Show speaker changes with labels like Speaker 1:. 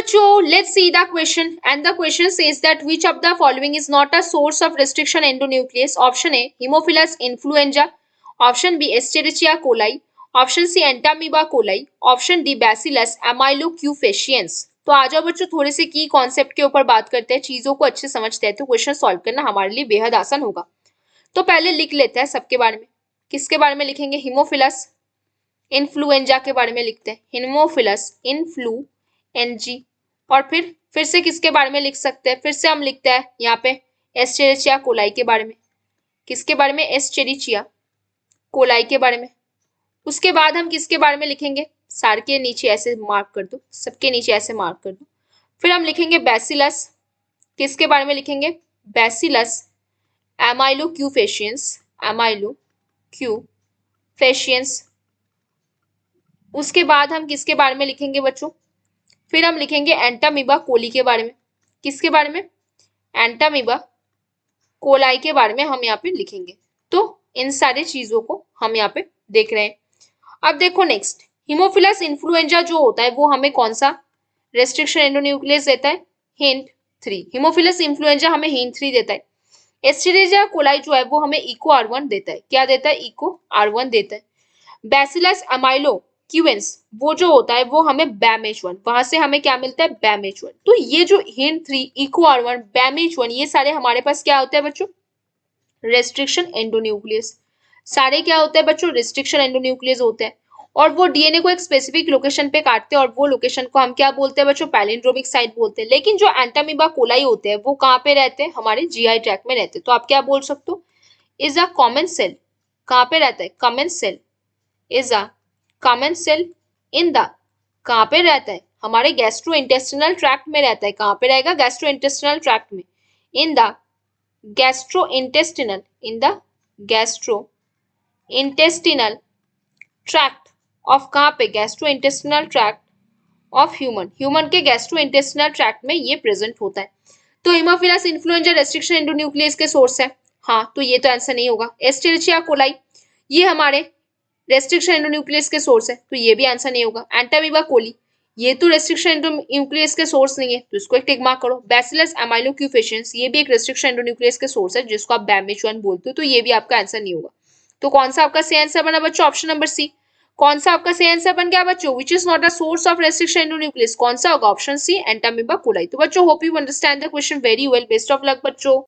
Speaker 1: बच्चों let's see the question and the question says that which of the following is not a source of restriction endonuclease. Option A Haemophilus influenza, option B Escherichia coli, option C Entamoeba coli, option D Bacillus amelocufaciens. तो आ जाओ बच्चों थोड़े से की concept के ऊपर बात करते हैं, चीजों को अच्छे समझते हैं तो क्वेश्चन सॉल्व करना हमारे लिए बेहद आसान होगा। तो पहले लिख लेते हैं सबके बारे में। किसके बारे में लिखेंगे? हीमोफिलस इन्फ्लुएंजा के बारे में लिखते हैं, हीमोफिलस इन्फ्लुएंजी। और फिर से किसके बारे में लिख सकते हैं? फिर से हम लिखते हैं यहाँ पे एस्चेरिचिया कोलाई के बारे में। किसके बारे में? एस्चेरिचिया कोलाई के बारे में। उसके बाद हम किसके बारे में लिखेंगे? सार के नीचे ऐसे मार्क कर दो, सबके नीचे ऐसे मार्क कर दो। फिर हम लिखेंगे बैसिलस। किसके बारे में लिखेंगे? बैसिलस एमाइलोक्यूफेशियंस, एमाइलोक्यूफेशियंस। उसके बाद हम किसके बारे में लिखेंगे बच्चों? फिर हम लिखेंगे एंटामीबा कोली के बारे में। किसके बारे में? एंटामीबा कोलाई के बारे में हम यहाँ पे लिखेंगे। तो इन सारी चीजों को हम यहाँ पे देख रहे हैं। अब देखो नेक्स्ट, हीमोफिलस इन्फ्लुएंजा जो होता है वो हमें कौन सा रेस्ट्रिक्शन एंडोन्यूक्लियस देता है? हिंट 3। हीमोफिलस इन्फ्लुएंजा हमें हिंट 3 देता है। एस्चेरिचिया कोलाई जो है वो हमें इको R1 देता है। क्या देता है? इको R1 देता है। बैसिलस एमाइलोक्यूएंस वो जो होता है वो हमें BAMH1, वहां से हमें क्या मिलता है? BAMH1। तो ये जो हिंट 3, इको R1, BAMH1, ये सारे हमारे पास क्या होते हैं बच्चों? Restriction endonuclease. सारे क्या होते हैं बच्चों? रेस्ट्रिक्शन एंडोन्यूक्लियस होते हैं। और वो डीएनए को एक स्पेसिफिक लोकेशन पे काटते हैं और वो लोकेशन को हम क्या बोलते हैं बच्चों? पैलिंड्रोमिक साइट बोलते हैं। लेकिन जो एंटामीबा कोलाई होते हैं वो कहाँ पे रहते हैं? हमारे जीआई ट्रैक्ट में रहते हैं। तो आप क्या बोल सकते हो? Is a common cell. कहाँ पे रहता है? Common cell is a common cell in the, कहाँ पे रहता है? हमारे गैस्ट्रो इंटेस्टिनल ट्रैक्ट में रहता है। कहाँ पे रहेगा? गैस्ट्रो इंटेस्टिनल ट्रैक्ट में। In the gastro intestinal, in the gastro intestinal tract of, कहाँ पे? Gastro intestinal tract of human. Human के गैस्ट्रो इंटेस्टिनल ट्रैक्ट में ये प्रेजेंट होता है। तो हीमोफिलस इन्फ्लुएंजा रेस्ट्रिक्शन एंडोन्यूक्लियस के सोर्स है। हाँ, तो ये तो आंसर नहीं होगा। एस्चेरिचिया कोलाई ये हमारे रेस्ट्रिक्शन एंडोन्यूक्लियस के सोर्स है, तो ये भी आंसर नहीं होगा। एंटामीबा कोली ये तो रेस्ट्रिक्शन एंडोन्यूक्लियस के सोर्स नहीं है, तो इसको एक टिक मार्क करो। बैसिलस एमाइलोक्यूफेशियंस ये भी एक रेस्ट्रिक्शन एंडोन्यूक्लियस के सोर्स है जिसको आप BAMH1 बोलते हो, तो ये भी आपका आंसर नहीं होगा। तो कौन सा आपका सही आंसर बना बच्चों? Option number C. कौन सा आपका सही आंसर बन गया बच्चों? Which is not a source of restriction endonuclease, कौन सा होगा? Option C, Entamoeba coli. तो बच्चों hope you understand the question very well. Best of luck बच्चों।